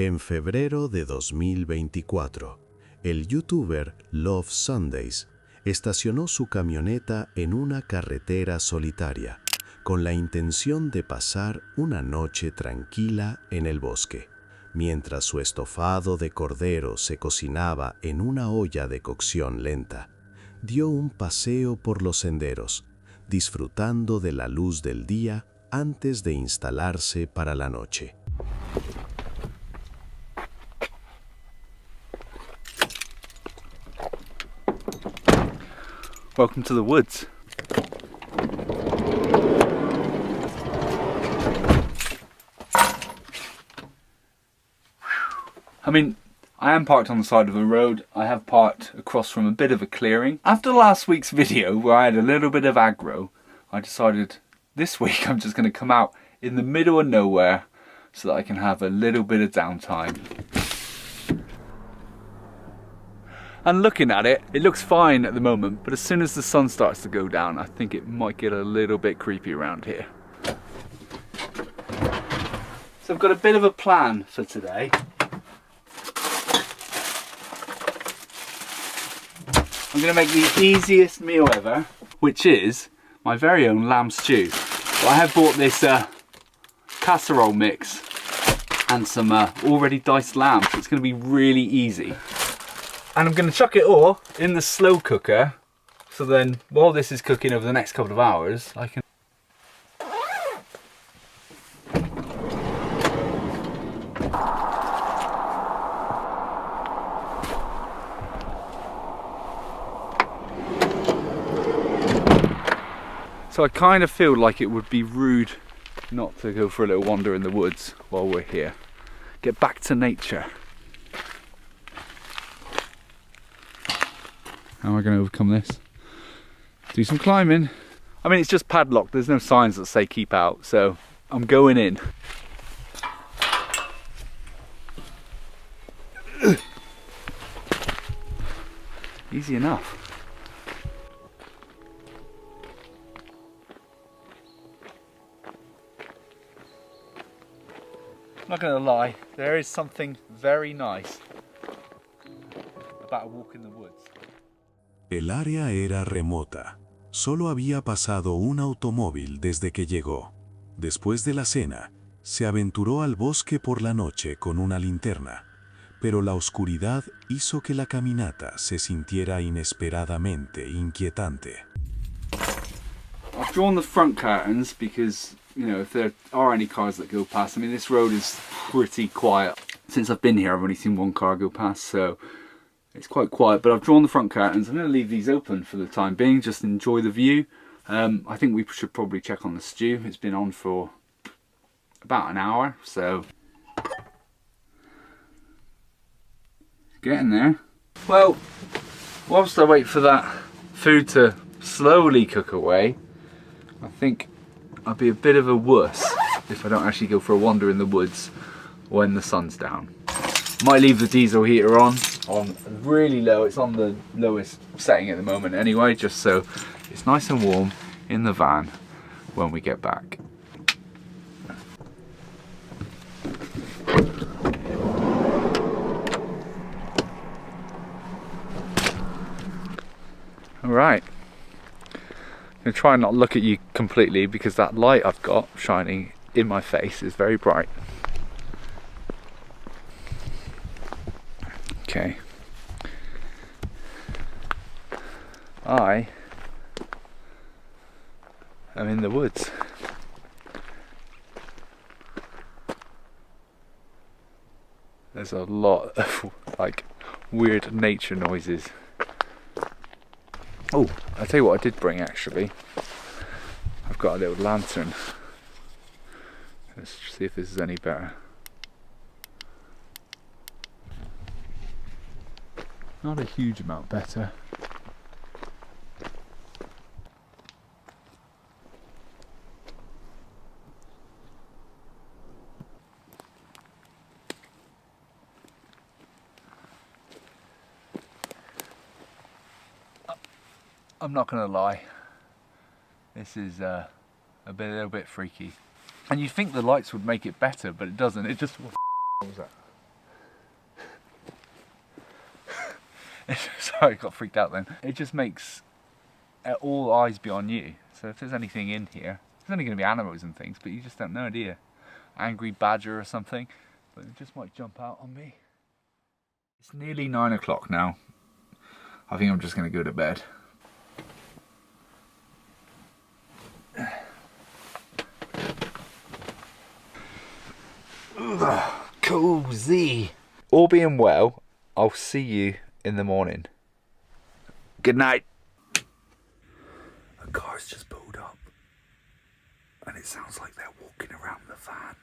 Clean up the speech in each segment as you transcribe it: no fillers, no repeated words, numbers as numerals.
En febrero de 2024, el youtuber Love Sundays estacionó su camioneta en una carretera solitaria con la intención de pasar una noche tranquila en el bosque. Mientras su estofado de cordero se cocinaba en una olla de cocción lenta, dio un paseo por los senderos, disfrutando de la luz del día antes de instalarse para la noche. Welcome to the woods. I mean, I am parked on the side of a road. I have parked across from a bit of a clearing. After last week's video where I had a little bit of aggro, I decided this week I'm just going to come out in the middle of nowhere so that I can have a little bit of downtime. And looking at it, it looks fine at the moment, but as soon as the sun starts to go down, I think it might get a little bit creepy around here. So I've got a bit of a plan for today. I'm going to make the easiest meal ever, which is my very own lamb stew. So I have bought this casserole mix and some already diced lamb, so it's going to be really easy. And I'm going to chuck it all in the slow cooker, so then while this is cooking over the next couple of hours, I can... So I kind of feel like it would be rude not to go for a little wander in the woods while we're here. Get back to nature. How am I going to overcome this? Do some climbing. I mean, it's just padlocked. There's no signs that say keep out, so I'm going in. Easy enough. I'm not going to lie, there is something very nice about a walk in the woods. El área era remota. Solo había pasado un automóvil desde que llegó. Después de la cena, se aventuró al bosque por la noche con una linterna, pero la oscuridad hizo que la caminata se sintiera inesperadamente inquietante. I've drawn the front curtains because, you know, if there are any cars that go past, I mean, this road is pretty quiet. Since I've been here, I've only seen one car go past, so it's quite quiet, but I've drawn the front curtains. I'm going to leave these open for the time being, just enjoy the view. I think we should probably check on the stew. It's been on for about an hour, so getting there. Well, whilst I wait for that food to slowly cook away, I think I'd be a bit of a wuss if I don't actually go for a wander in the woods when the sun's down. Might leave the diesel heater on really low. It's on the lowest setting at the moment anyway, just so it's nice and warm in the van when we get back. Alright, I'm going to try and not look at you completely because that light I've got shining in my face is very bright. Okay. I am in the woods. There's a lot of like weird nature noises. Oh, I'll tell you what I did bring actually. I've got a little lantern. Let's see if this is any better. Not a huge amount better. I'm not gonna lie, this is a little bit freaky. And you'd think the lights would make it better, but it doesn't. It just... What was that? Sorry, I got freaked out then. It just makes all eyes be on you. So if there's anything in here, there's only going to be animals and things, but you just don't know, do you? Angry badger or something, but it just might jump out on me. It's nearly 9 o'clock now. I think I'm just going to go to bed. Ugh, cozy. All being well, I'll see you in the morning. Good night. A car's just pulled up, and it sounds like they're walking around the van.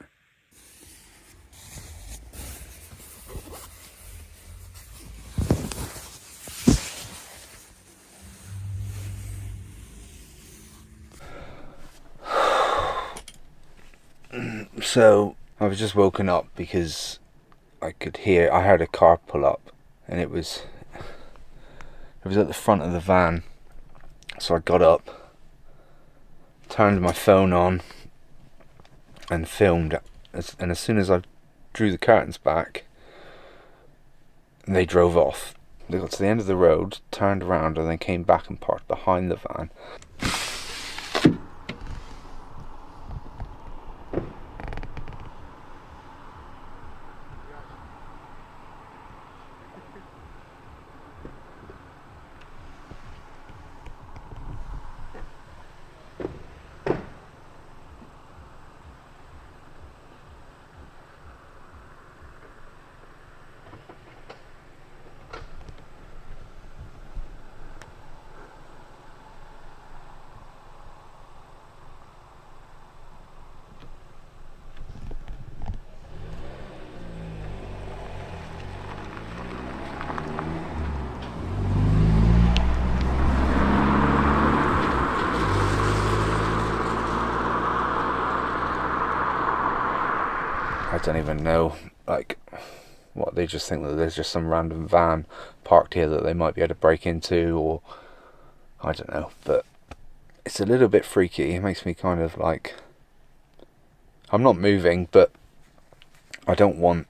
So I was just woken up because I heard a car pull up, and it was at the front of the van. So I got up, turned my phone on and filmed, and as soon as I drew the curtains back, they drove off. They got to the end of the road, turned around, and then came back and parked behind the van. I don't even know, like, what, they just think that there's just some random van parked here that they might be able to break into, or I don't know, but it's a little bit freaky. It makes me kind of like, I'm not moving, but I don't want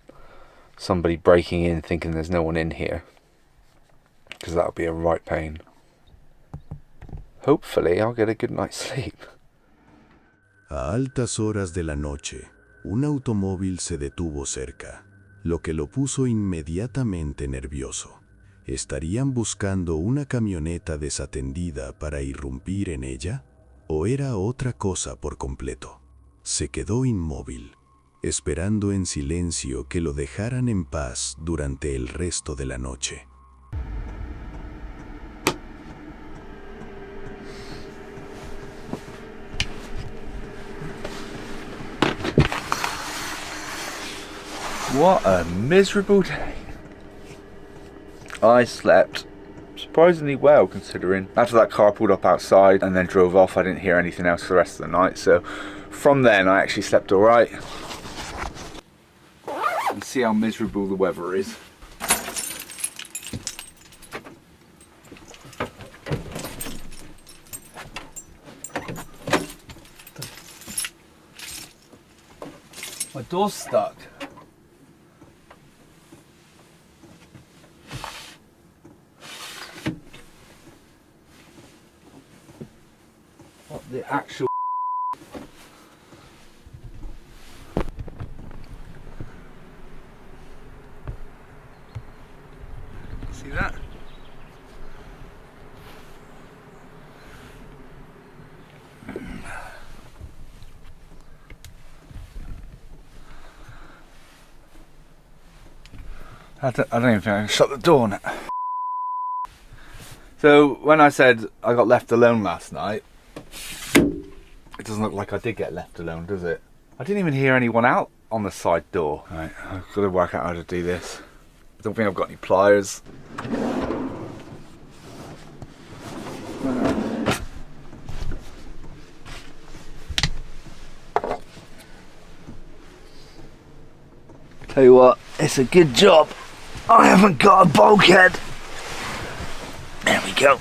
somebody breaking in thinking there's no one in here, because that would be a right pain. Hopefully I'll get a good night's sleep. A altas horas de la noche, un automóvil se detuvo cerca, lo que lo puso inmediatamente nervioso. ¿Estarían buscando una camioneta desatendida para irrumpir en ella? ¿O era otra cosa por completo? Se quedó inmóvil, esperando en silencio que lo dejaran en paz durante el resto de la noche. What a miserable day. I slept surprisingly well, considering after that car pulled up outside and then drove off, I didn't hear anything else for the rest of the night. So from then I actually slept all right. And see how miserable the weather is. My door's stuck. What the actual see that? I don't even think I can shut the door now. So when I said I got left alone last night, it doesn't look like I did get left alone, does it? I didn't even hear anyone out on the side door. Right, I've got to work out how to do this. I don't think I've got any pliers. Tell you what, it's a good job I haven't got a bulkhead. There we go.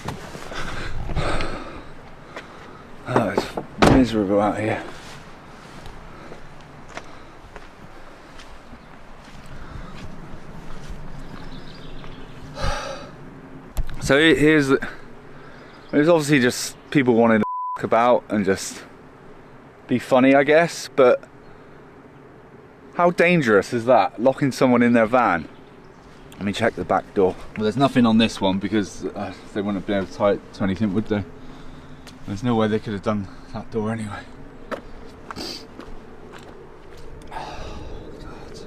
Oh, it's miserable out here. So here's the, there's obviously just people wanting to f about and just be funny, I guess, but how dangerous is that, locking someone in their van? Let me check the back door. Well, there's nothing on this one because they wouldn't have been able to tie it to anything, would they? There's no way they could have done that door anyway. Oh, God.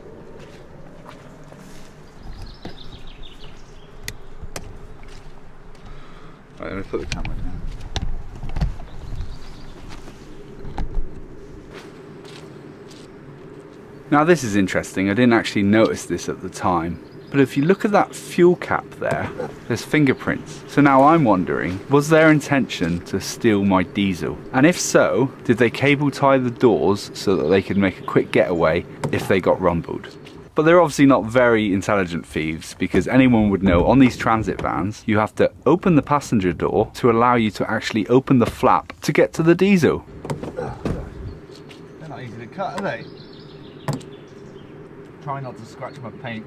Right, let me put the camera down. Now this is interesting, I didn't actually notice this at the time, but if you look at that fuel cap there, there's fingerprints. So now I'm wondering, was their intention to steal my diesel? And if so, did they cable tie the doors so that they could make a quick getaway if they got rumbled? But they're obviously not very intelligent thieves, because anyone would know on these transit vans, you have to open the passenger door to allow you to actually open the flap to get to the diesel. They're not easy to cut, are they? Try not to scratch my paint.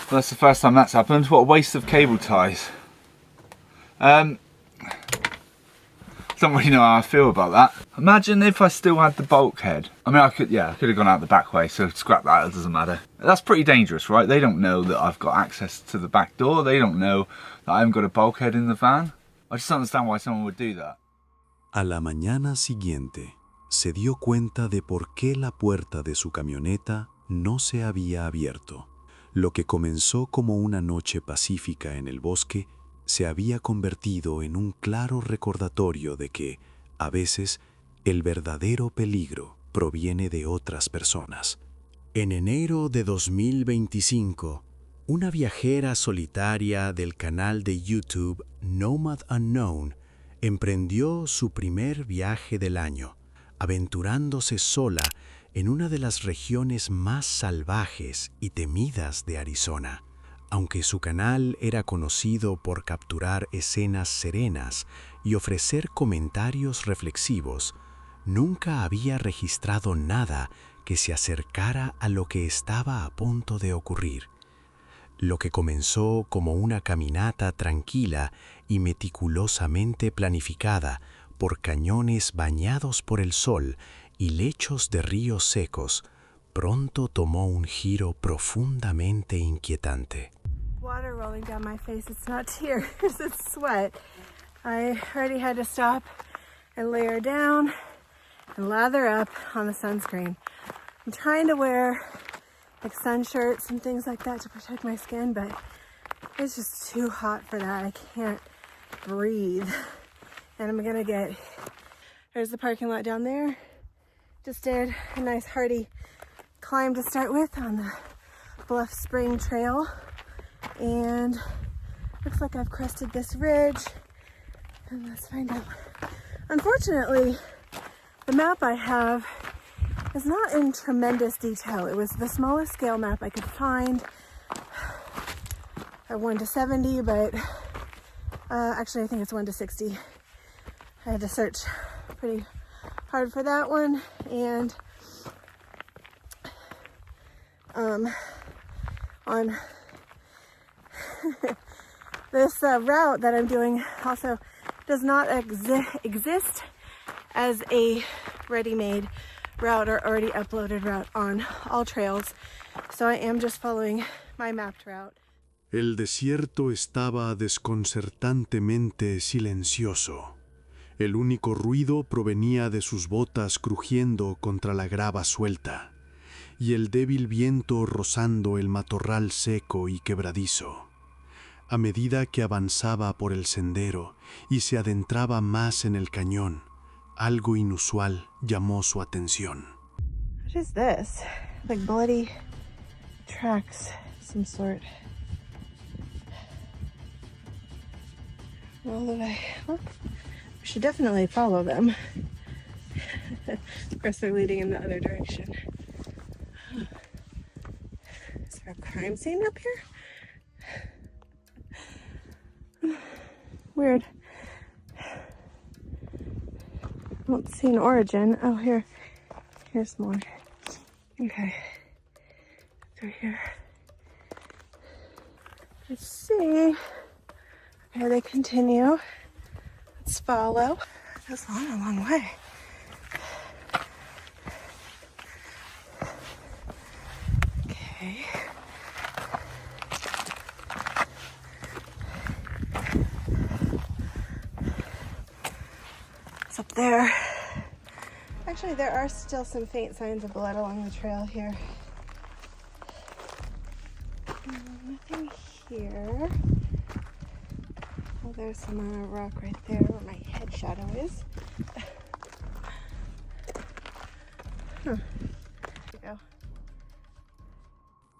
Well, that's the first time that's happened. What a waste of cable ties. Don't really know how I feel about that. Imagine if I still had the bulkhead. I mean, I could have gone out the back way, so scrap that, it doesn't matter. That's pretty dangerous, right? They don't know that I've got access to the back door. They don't know that I haven't got a bulkhead in the van. I just don't understand why someone would do that. A la mañana siguiente, se dio cuenta de por qué la puerta de su camioneta no se había abierto. Lo que comenzó como una noche pacífica en el bosque se había convertido en un claro recordatorio de que, a veces, el verdadero peligro proviene de otras personas. En enero de 2025, una viajera solitaria del canal de YouTube Nomad Unknown emprendió su primer viaje del año, aventurándose sola en una de las regiones más salvajes y temidas de Arizona. Aunque su canal era conocido por capturar escenas serenas y ofrecer comentarios reflexivos, nunca había registrado nada que se acercara a lo que estaba a punto de ocurrir. Lo que comenzó como una caminata tranquila y meticulosamente planificada por cañones bañados por el sol y lechos de ríos secos, pronto tomó un giro profundamente inquietante. Water rolling down my face. It's not tears, it's sweat. I already had to stop and layer down and lather up on the sunscreen. I'm trying to wear like sun shirts and things like that to protect my skin, but it's just too hot for that. I can't breathe. And I'm gonna there's the parking lot down there. Just did a nice hearty climb to start with on the Bluff Spring Trail. And looks like I've crested this ridge. And let's find out. Unfortunately, the map I have is not in tremendous detail. It was the smallest scale map I could find. A 1:70, but actually I think it's 1:60. I had to search pretty hard for that one, and on this route that I'm doing also does not exist as a ready-made route or already uploaded route on all trails, so I am just following my mapped route. El desierto estaba desconcertantemente silencioso. El único ruido provenía de sus botas crujiendo contra la grava suelta y el débil viento rozando el matorral seco y quebradizo. A medida que avanzaba por el sendero y se adentraba más en el cañón, algo inusual llamó su atención. What is this? Like bloody tracks of some sort. Well, we should definitely follow them. Of course, they're leading in the other direction. Is there a crime scene up here? Weird. don't see an origin. Oh, here's more. Okay. Through here. Let's see. Okay, they continue. Let's follow. It goes on a long way. Okay. It's up there. Actually, there are still some faint signs of blood along the trail here. Nothing here. Oh, there's some on a rock right there where my head shadow is. Huh. Here we go.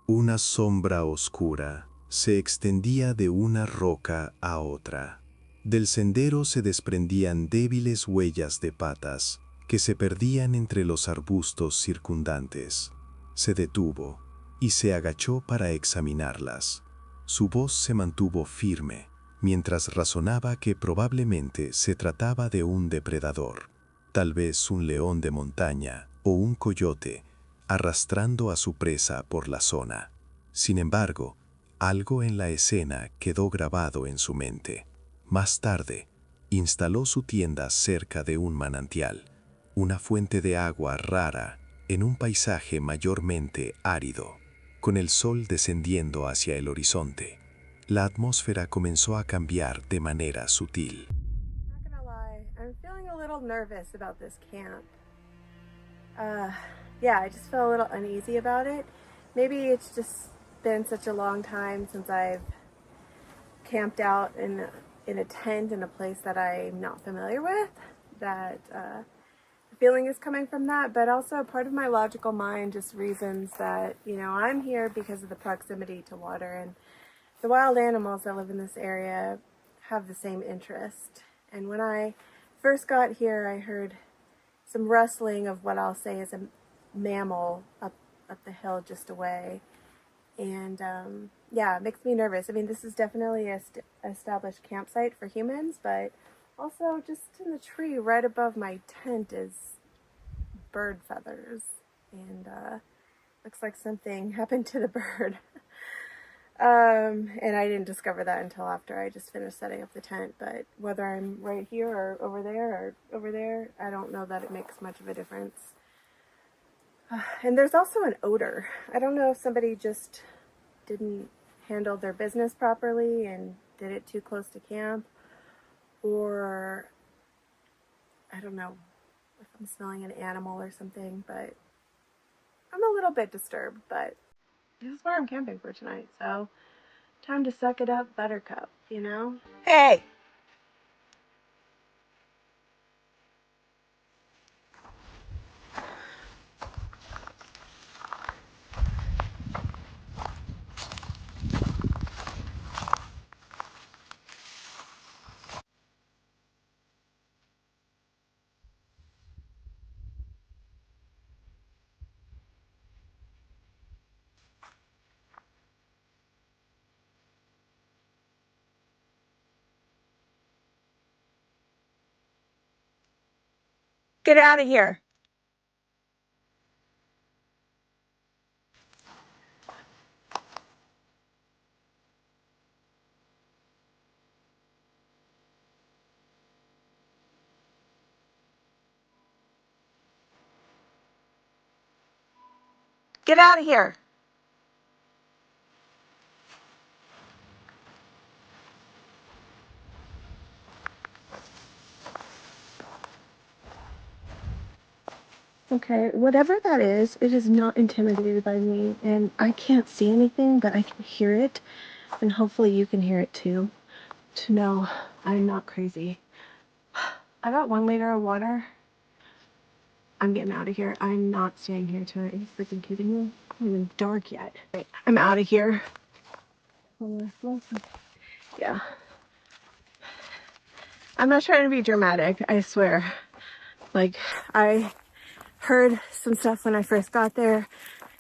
Una sombra oscura se extendía de una roca a otra. Del sendero se desprendían débiles huellas de patas que se perdían entre los arbustos circundantes. Se detuvo y se agachó para examinarlas. Su voz se mantuvo firme mientras razonaba que probablemente se trataba de un depredador, tal vez un león de montaña o un coyote, arrastrando a su presa por la zona. Sin embargo, algo en la escena quedó grabado en su mente. Más tarde, instaló su tienda cerca de un manantial, una fuente de agua rara en un paisaje mayormente árido. Con el sol descendiendo hacia el horizonte, la atmósfera comenzó a cambiar de manera sutil. Not gonna lie, I'm feeling a little nervous about this camp. Yeah, I just feel a little uneasy about it. Maybe it's just been such a long time since I've camped out in a tent in a place that I'm not familiar with, that the feeling is coming from that, but also part of my logical mind just reasons that, you know, I'm here because of the proximity to water, and the wild animals that live in this area have the same interest. And when I first got here, I heard some rustling of what I'll say is a mammal up the hill just away. And yeah, it makes me nervous. I mean, this is definitely an established campsite for humans, but also just in the tree right above my tent is bird feathers. And looks like something happened to the bird. And I didn't discover that until after I just finished setting up the tent. But whether I'm right here or over there, I don't know that it makes much of a difference. And there's also an odor. I don't know if somebody just didn't handle their business properly and did it too close to camp, or I don't know if I'm smelling an animal or something, but I'm a little bit disturbed. But this is where I'm camping for tonight, so time to suck it up, buttercup, you know? Hey! Get out of here! Get out of here! Okay, whatever that is, it is not intimidated by me, and I can't see anything, but I can hear it, and hopefully you can hear it too, to know I'm not crazy. I got 1 liter of water. I'm getting out of here. I'm not staying here tonight. Are you freaking kidding me? It's not even dark yet. Right, I'm out of here. Yeah. I'm not trying to be dramatic, I swear. Like, I heard some stuff when I first got there,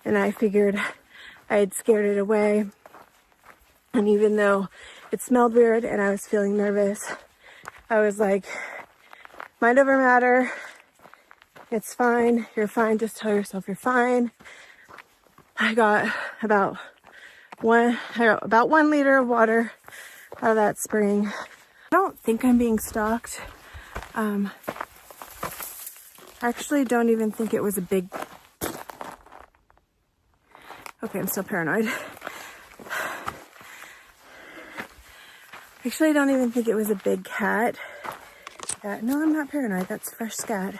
and I figured I had scared it away. And even though it smelled weird and I was feeling nervous, I was like, mind over matter. It's fine. You're fine. Just tell yourself you're fine. I got about 1 liter of water out of that spring. I don't think I'm being stalked. I actually don't even think it was a big... Okay, I'm still paranoid. Actually, I don't even think it was a big cat. No, I'm not paranoid. That's fresh scat.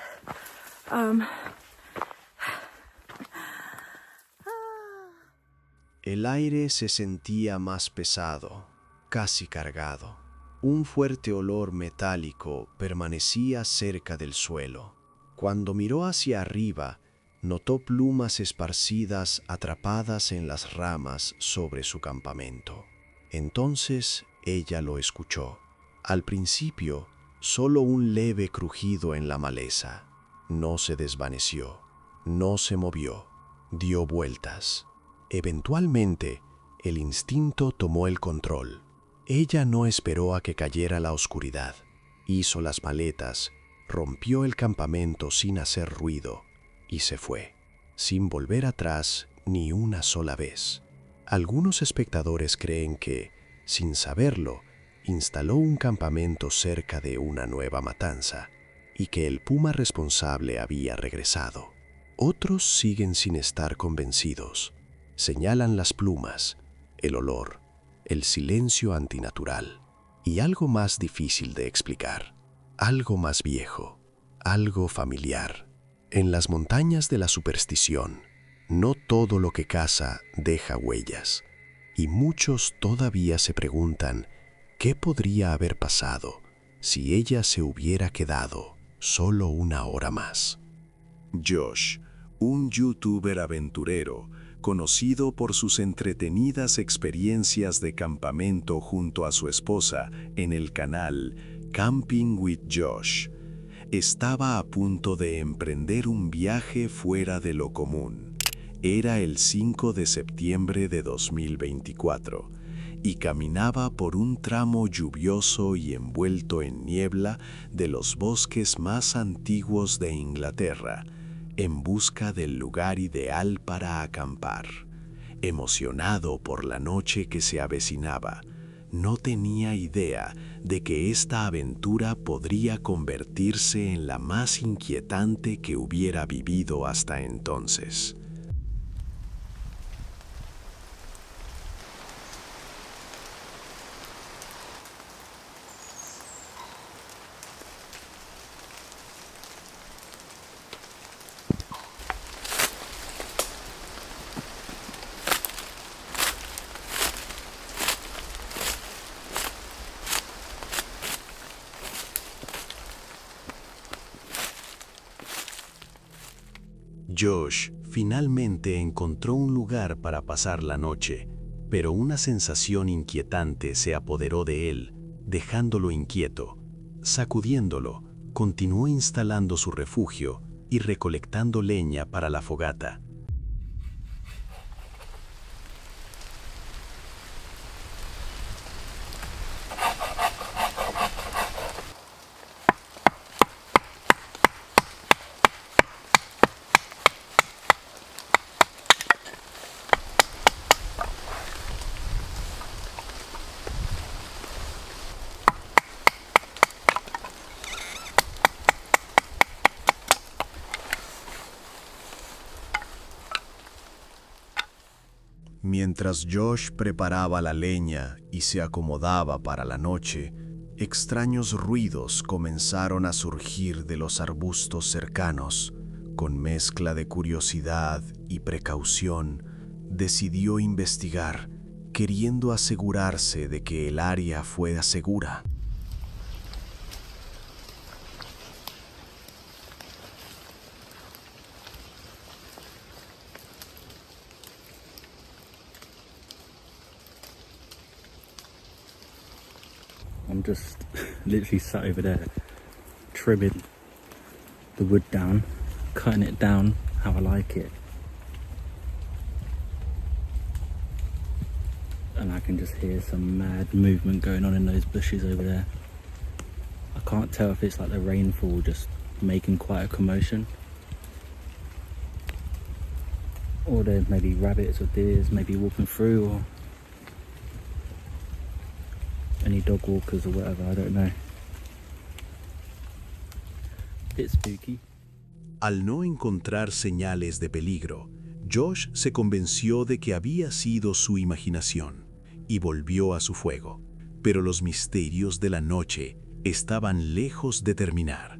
El aire se sentía más pesado, casi cargado. Un fuerte olor metálico permanecía cerca del suelo. Cuando miró hacia arriba, notó plumas esparcidas atrapadas en las ramas sobre su campamento. Entonces ella lo escuchó. Al principio, solo un leve crujido en la maleza. No se desvaneció, no se movió, dio vueltas. Eventualmente, el instinto tomó el control. Ella no esperó a que cayera la oscuridad. Hizo las maletas, rompió el campamento sin hacer ruido y se fue, sin volver atrás ni una sola vez. Algunos espectadores creen que, sin saberlo, instaló un campamento cerca de una nueva matanza y que el puma responsable había regresado. Otros siguen sin estar convencidos. Señalan las plumas, el olor, el silencio antinatural y algo más difícil de explicar, algo más viejo, algo familiar. En las montañas de la superstición, no todo lo que caza deja huellas, y muchos todavía se preguntan qué podría haber pasado si ella se hubiera quedado solo una hora más. Josh, un youtuber aventurero, conocido por sus entretenidas experiencias de campamento junto a su esposa en el canal Camping with Josh, estaba a punto de emprender un viaje fuera de lo común. Era el 5 de septiembre de 2024 y caminaba por un tramo lluvioso y envuelto en niebla de los bosques más antiguos de Inglaterra, en busca del lugar ideal para acampar. Emocionado por la noche que se avecinaba, no tenía idea de que esta aventura podría convertirse en la más inquietante que hubiera vivido hasta entonces. Josh finalmente encontró un lugar para pasar la noche, pero una sensación inquietante se apoderó de él, dejándolo inquieto. Sacudiéndolo, continuó instalando su refugio y recolectando leña para la fogata. Mientras Josh preparaba la leña y se acomodaba para la noche, extraños ruidos comenzaron a surgir de los arbustos cercanos. Con mezcla de curiosidad y precaución, decidió investigar, queriendo asegurarse de que el área fuera segura. I'm just literally sat over there trimming the wood down, cutting it down how I like it. And I can just hear some mad movement going on in those bushes over there. I can't tell if it's like the rainfall just making quite a commotion Or there's maybe rabbits or deers maybe walking through, or any dog walkers or whatever, I don't know. Bit spooky. Al no encontrar señales de peligro, Josh se convenció de que había sido su imaginación y volvió a su fuego. Pero los misterios de la noche estaban lejos de terminar.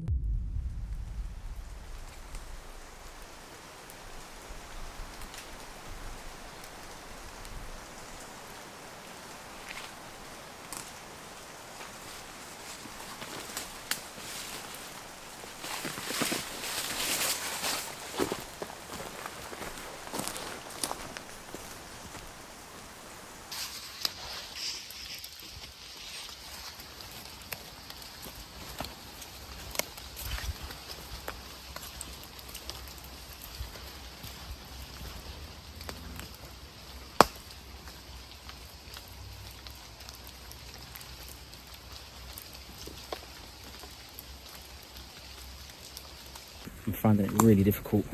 I'm finding it really difficult.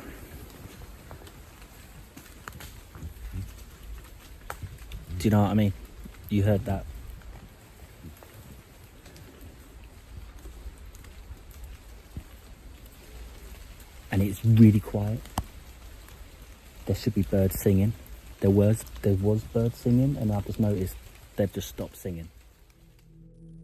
Do you know what I mean? You heard that. And it's really quiet. There should be birds singing. There was birds singing, and I've just noticed they've just stopped singing.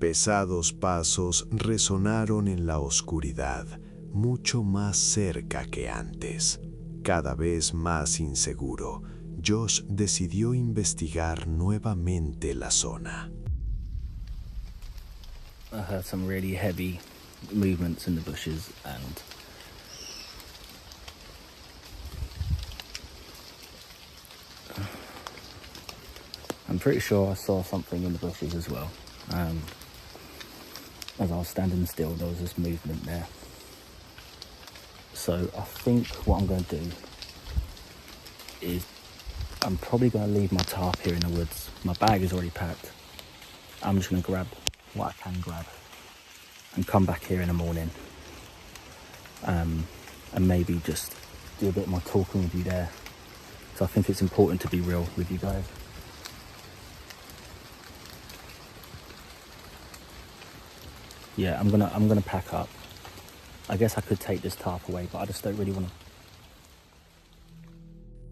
Pesados pasos resonaron en la oscuridad, mucho más cerca que antes. Cada vez más inseguro, Josh decidió investigar nuevamente la zona. I heard some really heavy movements in the bushes, and I'm pretty sure I saw something in the bushes as well. As I was standing still, there was this movement there. So I think what I'm going to do is I'm probably going to leave my tarp here in the woods. My bag is already packed. I'm just going to grab what I can grab and come back here in the morning, and maybe just do a bit more talking with you there. So I think it's important to be real with you guys. Yeah, I'm gonna pack up. I guess I could take this tarp away, but I just don't really want to.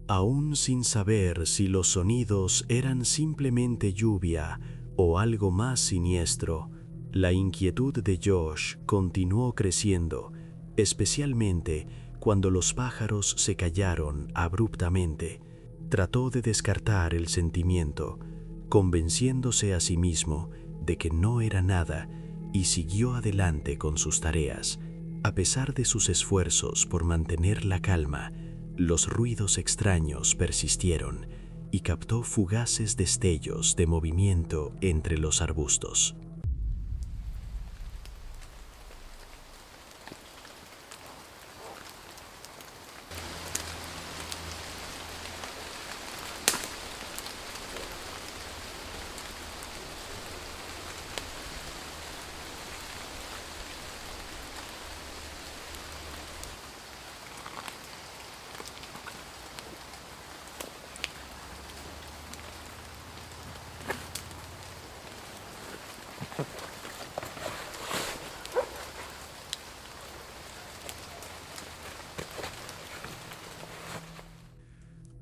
Aún sin saber si los sonidos eran simplemente lluvia o algo más siniestro, la inquietud de Josh continuó creciendo, especialmente cuando los pájaros se callaron abruptamente. Trató de descartar el sentimiento, convenciéndose a sí mismo de que no era nada, y siguió adelante con sus tareas. A pesar de sus esfuerzos por mantener la calma, los ruidos extraños persistieron y captó fugaces destellos de movimiento entre los arbustos.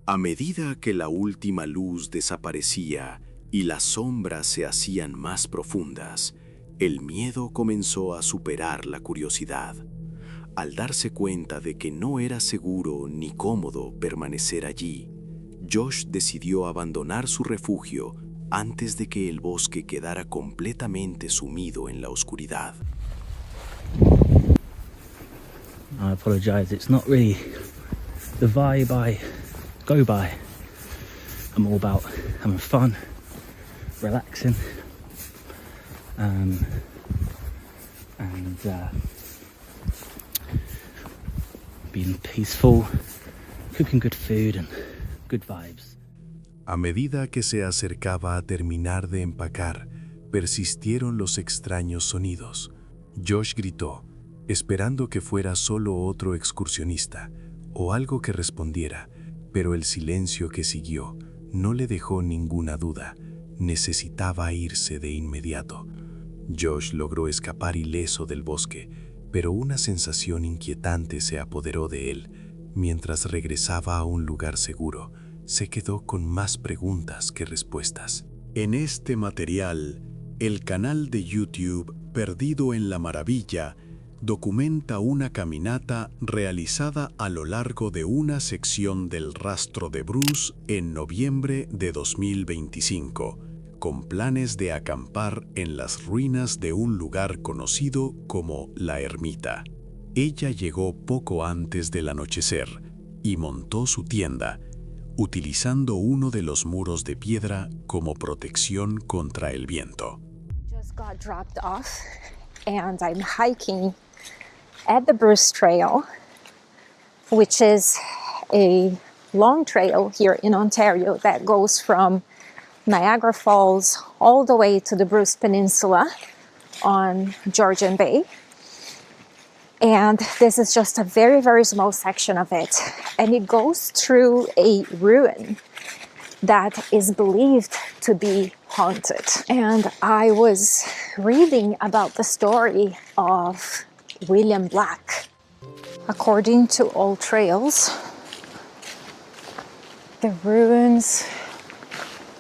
A medida que la última luz desaparecía y las sombras se hacían más profundas, el miedo comenzó a superar la curiosidad. Al darse cuenta de que no era seguro ni cómodo permanecer allí, Josh decidió abandonar su refugio antes de que el bosque quedara completamente sumido en la oscuridad. I apologize, it's not really the vibe I go by. I'm all about having fun, relaxing, and being peaceful, cooking good food and good vibes. A medida que se acercaba a terminar de empacar, persistieron los extraños sonidos. Josh gritó, esperando que fuera solo otro excursionista o algo que respondiera, Pero el silencio que siguió no le dejó ninguna duda. Necesitaba irse de inmediato. Josh logró escapar ileso del bosque, pero una sensación inquietante se apoderó de él. Mientras regresaba a un lugar seguro, se quedó con más preguntas que respuestas. En este material, el canal de YouTube Perdido en la Maravilla documenta una caminata realizada a lo largo de una sección del rastro de Bruce en noviembre de 2025, con planes de acampar en las ruinas de un lugar conocido como La Ermita. Ella llegó poco antes del anochecer y montó su tienda, utilizando uno de los muros de piedra como protección contra el viento. I just got dropped off and I'm hiking at the Bruce Trail, which is a long trail here in Ontario that goes from Niagara Falls all the way to the Bruce Peninsula on Georgian Bay. And this is just a very, very small section of it. And it goes through a ruin that is believed to be haunted. And I was reading about the story of William Black. According to all trails, the ruins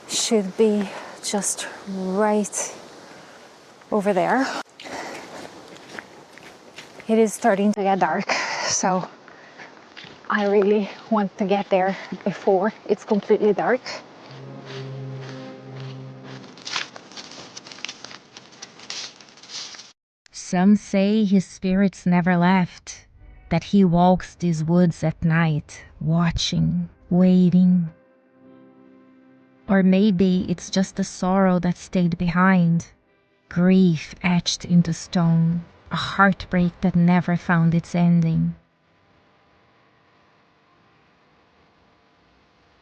should be just right over there. It is starting to get dark, so I really want to get there before it's completely dark. Some say his spirits never left, that he walks these woods at night, watching, waiting. Or maybe it's just the sorrow that stayed behind, grief etched into stone, a heartbreak that never found its ending.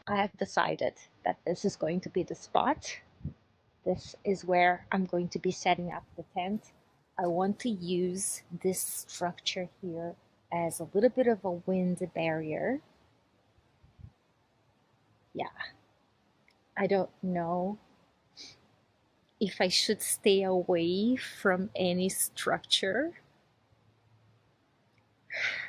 I have decided that this is going to be the spot. This is where I'm going to be setting up the tent. I want to use this structure here as a little bit of a wind barrier. Yeah, I don't know if I should stay away from any structure,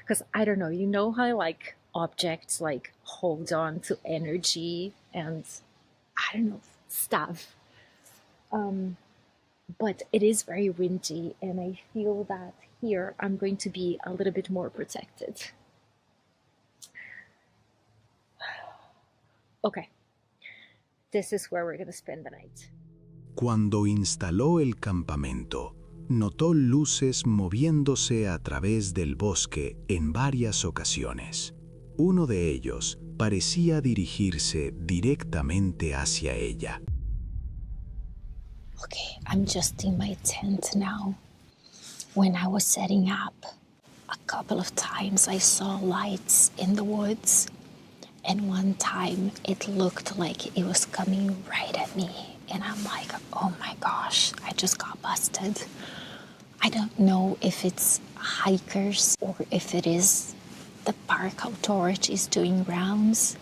because I don't know, you know how like objects like hold on to energy and I don't know, stuff. But it is very windy and I feel that here I'm going to be a little bit more protected. Okay, this is where we're going to spend the night. Cuando instaló el campamento, notó luces moviéndose a través del bosque en varias ocasiones. Uno de ellos parecía dirigirse directamente hacia ella. Okay, I'm just in my tent now. When I was setting up, a couple of times I saw lights in the woods, and one time it looked like it was coming right at me, and I'm like, oh my gosh, I just got busted. I don't know if it's hikers or if it is the park authorities doing rounds.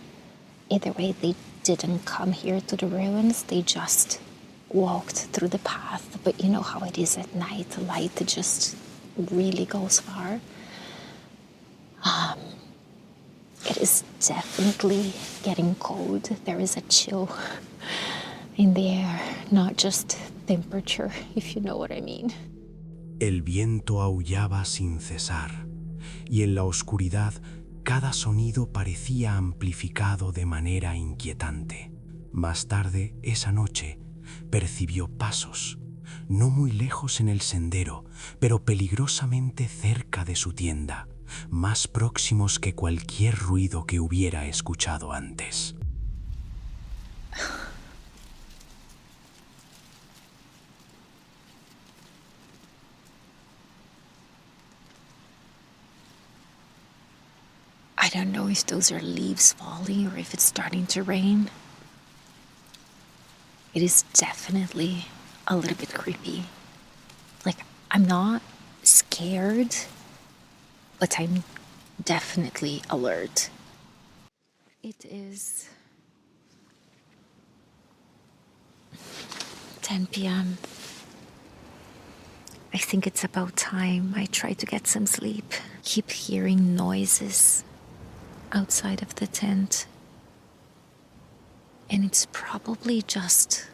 Either way, they didn't come here to the ruins, they just walked through the path. But you know how it is at night, the light just really goes far. It is definitely getting cold. There is a chill in the air, not just temperature, if you know what I mean. El viento aullaba sin cesar, y en la oscuridad cada sonido parecía amplificado de manera inquietante. Más tarde, esa noche, percibió pasos, no muy lejos en el sendero, pero peligrosamente cerca de su tienda, más próximos que cualquier ruido que hubiera escuchado antes. I don't know if those are leaves falling or if it's starting to rain. It is definitely a little bit creepy. Like, I'm not scared, but I'm definitely alert. It is 10 p.m. I think it's about time I try to get some sleep. Keep hearing noises outside of the tent. And it's probably just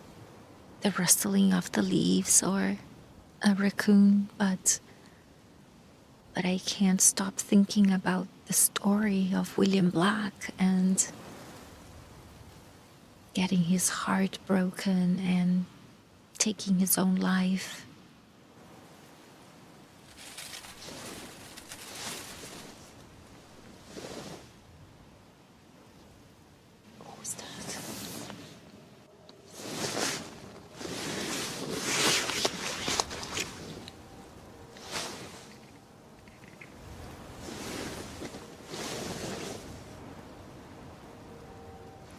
the rustling of the leaves or a raccoon, but I can't stop thinking about the story of William Black and getting his heart broken and taking his own life. What was that?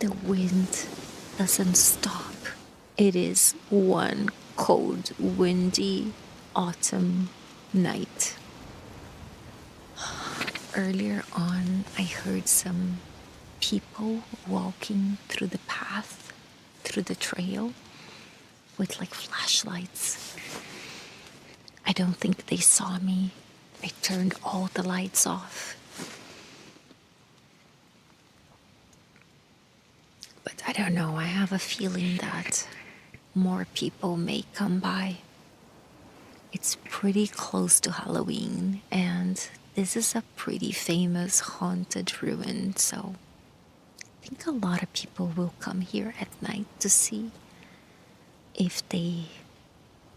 The wind doesn't stop. It is one cold, windy autumn night. Earlier on, I heard some people walking through the path, through the trail, with like flashlights. I don't think they saw me. I turned all the lights off. But I don't know, I have a feeling that more people may come by. It's pretty close to Halloween, and this is a pretty famous haunted ruin, so I think a lot of people will come here at night to see if they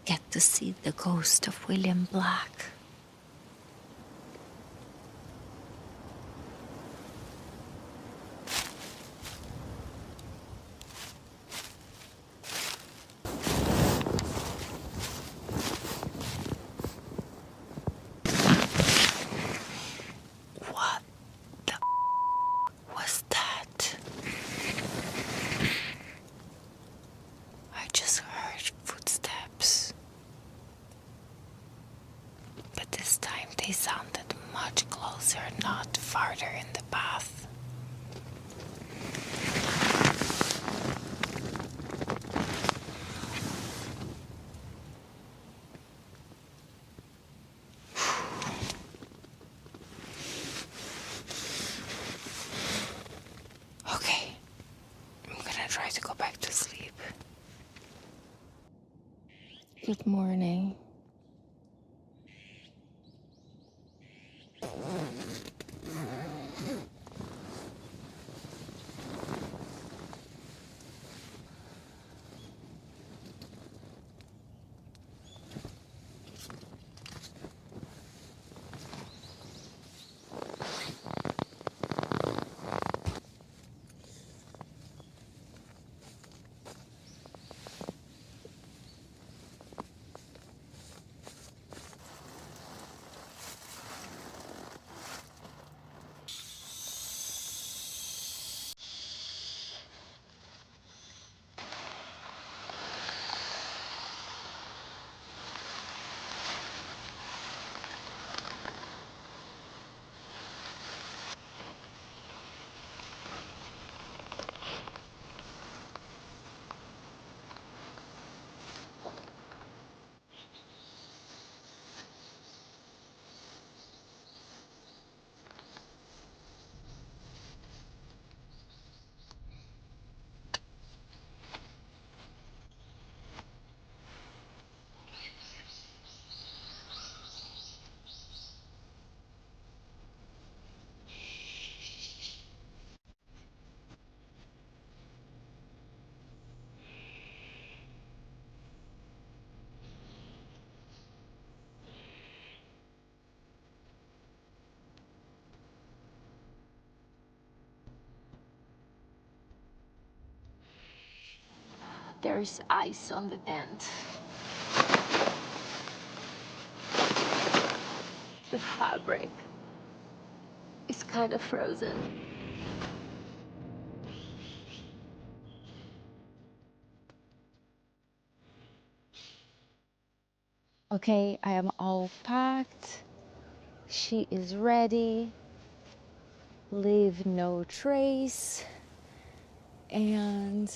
get to see the ghost of William Black. What the was that? I just heard footsteps. But this time they sounded much closer, not farther in the path. Okay, I'm gonna try to go back to sleep. Good morning. There is ice on the tent. The fabric is kind of frozen. Okay, I am all packed. She is ready. leave no trace. And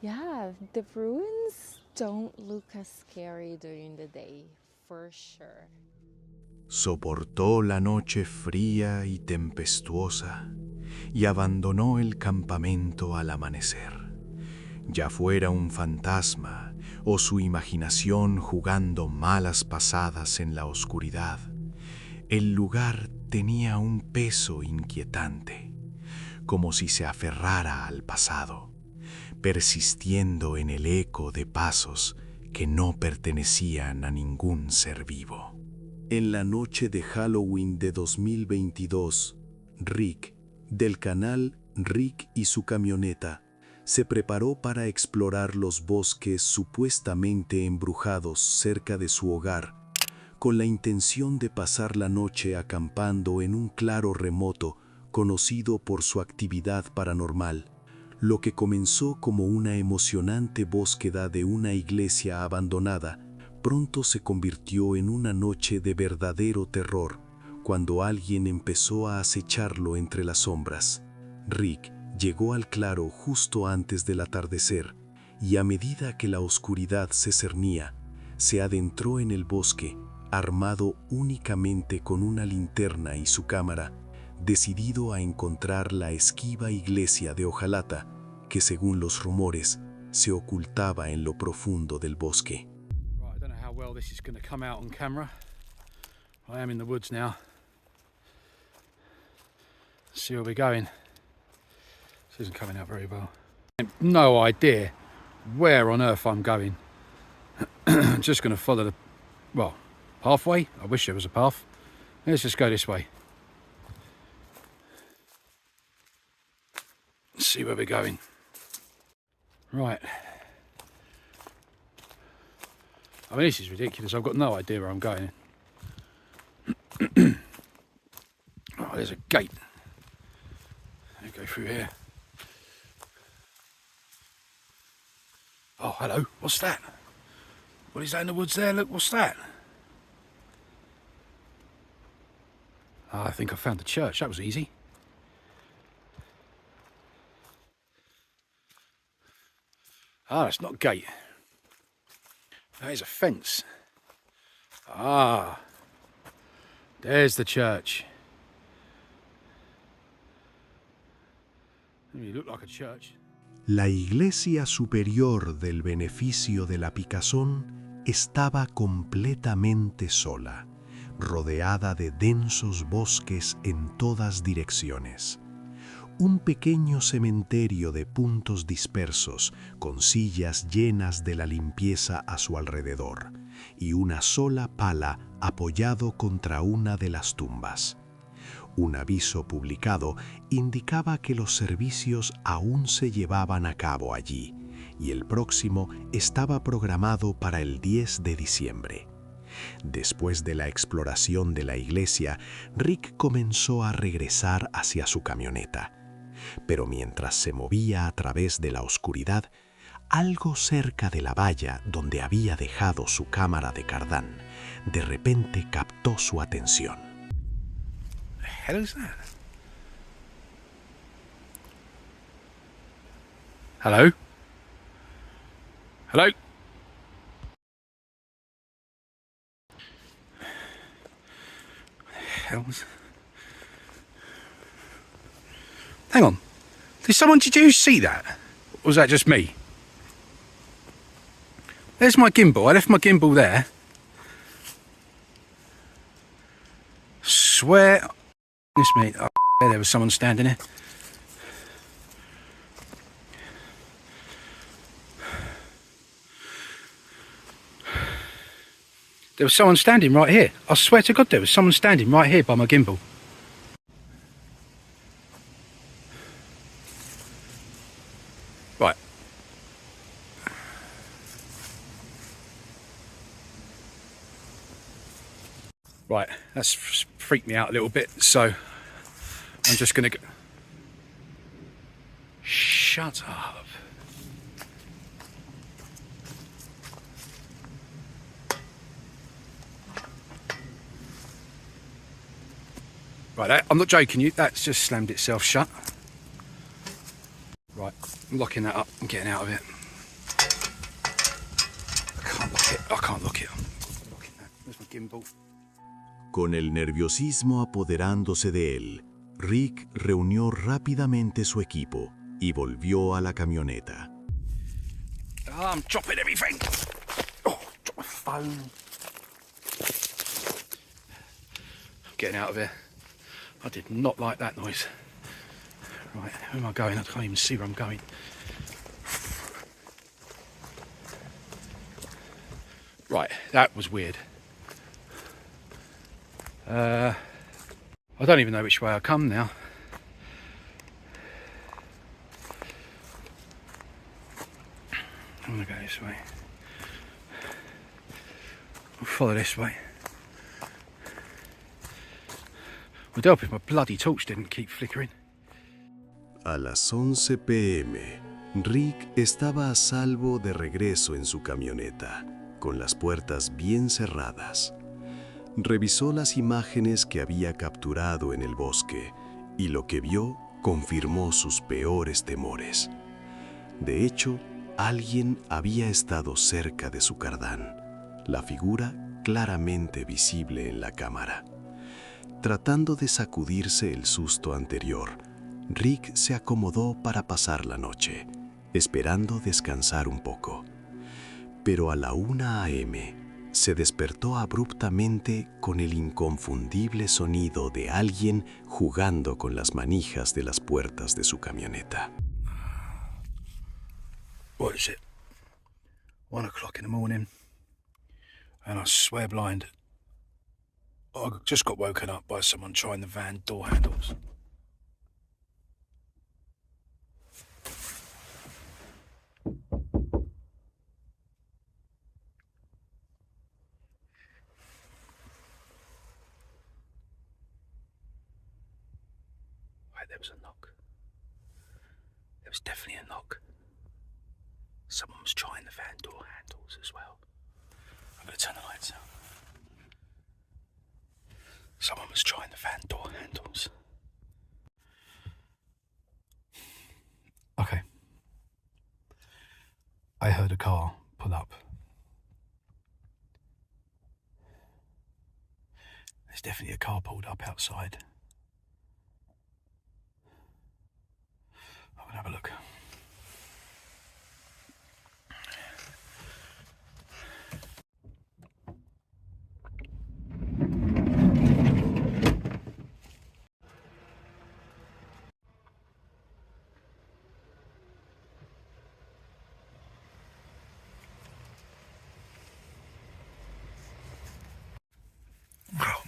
yeah, the ruins don't look as scary during the day, for sure. Soportó la noche fría y tempestuosa y abandonó el campamento al amanecer. Ya fuera un fantasma o su imaginación jugando malas pasadas en la oscuridad, el lugar tenía un peso inquietante, como si se aferrara al pasado, persistiendo en el eco de pasos que no pertenecían a ningún ser vivo. En la noche de Halloween de 2022, Rick, del canal Rick y su camioneta, se preparó para explorar los bosques supuestamente embrujados cerca de su hogar, con la intención de pasar la noche acampando en un claro remoto conocido por su actividad paranormal, lo que comenzó como una emocionante búsqueda de una iglesia abandonada, pronto se convirtió en una noche de verdadero terror, cuando alguien empezó a acecharlo entre las sombras. Rick llegó al claro justo antes del atardecer, y a medida que la oscuridad se cernía, se adentró en el bosque, armado únicamente con una linterna y su cámara, decidido a encontrar la esquiva iglesia de hojalata, que según los rumores, se ocultaba en lo profundo del bosque. Right, I don't know how well this is going to come out on camera. I am in the woods now. Let's see where we're going. This isn't coming out very well. I have no idea where on earth I'm going. I'm just going to follow the, well, pathway. I wish there was a path. Let's just go this way. Let's see where we're going. Right. I mean, this is ridiculous. I've got no idea where I'm going. Oh, there's a gate. I'll go through here. Oh, hello. What's that? What is that in the woods there? Look, what's that? Oh, I think I found the church. That was easy. Ah, that's not a gate. That is a fence. Ah, there's the church. Doesn't look like a church. La iglesia superior del beneficio de la picazón estaba completamente sola, rodeada de densos bosques en todas direcciones. Un pequeño cementerio de puntos dispersos, con sillas llenas de la limpieza a su alrededor, y una sola pala apoyado contra una de las tumbas. Un aviso publicado indicaba que los servicios aún se llevaban a cabo allí, y el próximo estaba programado para el 10 de diciembre. Después de la exploración de la iglesia, Rick comenzó a regresar hacia su camioneta. Pero mientras se movía a través de la oscuridad, algo cerca de la valla donde había dejado su cámara de cardán, de repente captó su atención. The hell is that? Hello? Hello? Hell's... Hang on. Did you see that? Or was that just me? There's my gimbal. I left my gimbal there. Swear... Goodness me. Oh, there was someone standing there. There was someone standing right here. I swear to God there was someone standing right here by my gimbal. Right. Right, that's freaked me out a little bit, so I'm just gonna go... Shut up. Right, I'm not joking you, that's just slammed itself shut. Right, I'm locking that up and getting out of it. I can't lock it. I'm locking that. There's my gimbal. Con el nerviosismo apoderándose de él, Rick reunió rápidamente su equipo y volvió a la camioneta. I'm dropping everything. Oh, drop my phone. I'm getting out of here. I did not like that noise. Right, where am I going? I can't even see where I'm going. Right, that was weird. I don't even know which way I come now. I'm gonna go this way. I'll follow this way. Would help if my bloody torch didn't keep flickering. A las 11 p.m., Rick estaba a salvo de regreso en su camioneta, con las puertas bien cerradas. Revisó las imágenes que había capturado en el bosque y lo que vio confirmó sus peores temores. De hecho, alguien había estado cerca de su cardán, la figura claramente visible en la cámara. Tratando de sacudirse el susto anterior, Rick se acomodó para pasar la noche, esperando descansar un poco. Pero a la 1 a.m., se despertó abruptamente con el inconfundible sonido de alguien jugando con las manijas de las puertas de su camioneta. What is it? 1 o'clock in the morning, and I swear blind, I just got woken up by someone trying the van door handles. There was a knock. There was definitely a knock. Someone was trying the van door handles as well. I'm going to turn the lights out. Someone was trying the van door handles. Okay. I heard a car pull up. There's definitely a car pulled up outside. I'm gonna have a look.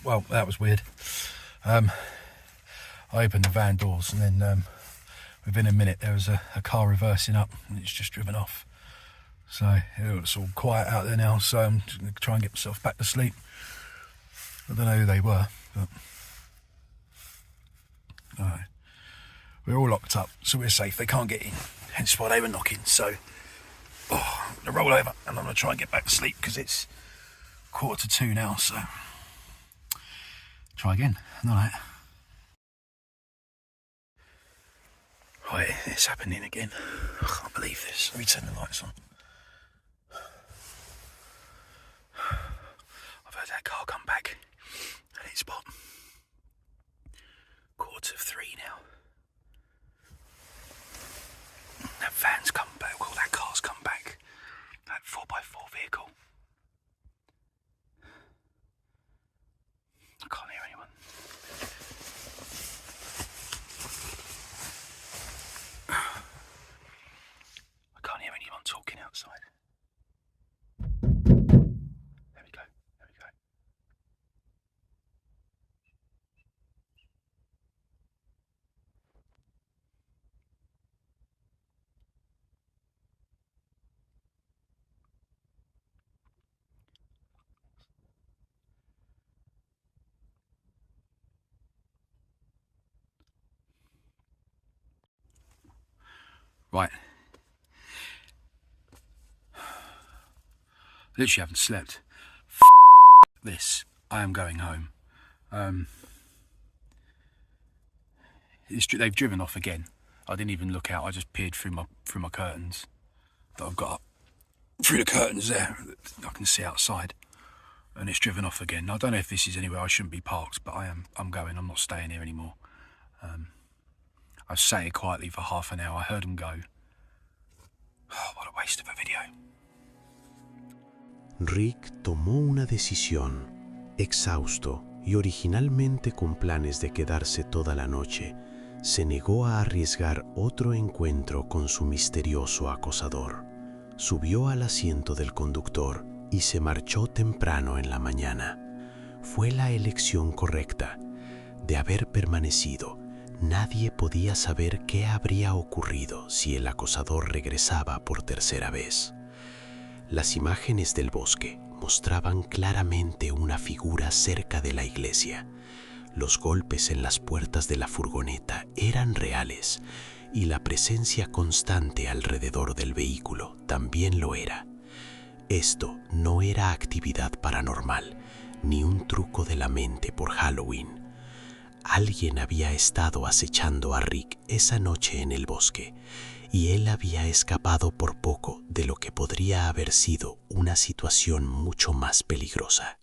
Well, that was weird. I opened the van doors and then within a minute there was a car reversing up and it's just driven off. So it's all quiet out there now, so I'm just going to try and get myself back to sleep. I don't know who they were, but alright. We're all locked up, so we're safe. They can't get in, hence why they were knocking. So I'm going to roll over and I'm going to try and get back to sleep because it's 1:45 now, so try again. Alright. Right, it's happening again. I can't believe this. Let me turn the lights on. I've heard that car come back and it's what? 2:45 now. That van's come back, well that car's come back. That 4x4 vehicle. I can't hear anyone. I can't hear anyone talking outside. There we go, there we go. Right. Literally haven't slept. This. I am going home. they've driven off again. I didn't even look out. I just peered through my curtains that I've got up. Through the curtains there, I can see outside, and it's driven off again. I don't know if this is anywhere I shouldn't be parked, but I'm going. I'm not staying here anymore. I sat here quietly for half an hour. I heard them go. Oh, what a waste of a video. Rick tomó una decisión, exhausto y originalmente con planes de quedarse toda la noche. Se negó a arriesgar otro encuentro con su misterioso acosador. Subió al asiento del conductor y se marchó temprano en la mañana. Fue la elección correcta. De haber permanecido, nadie podía saber qué habría ocurrido si el acosador regresaba por tercera vez. Las imágenes del bosque mostraban claramente una figura cerca de la iglesia. Los golpes en las puertas de la furgoneta eran reales y la presencia constante alrededor del vehículo también lo era. Esto no era actividad paranormal, ni un truco de la mente por Halloween. Alguien había estado acechando a Rick esa noche en el bosque, y él había escapado por poco de lo que podría haber sido una situación mucho más peligrosa.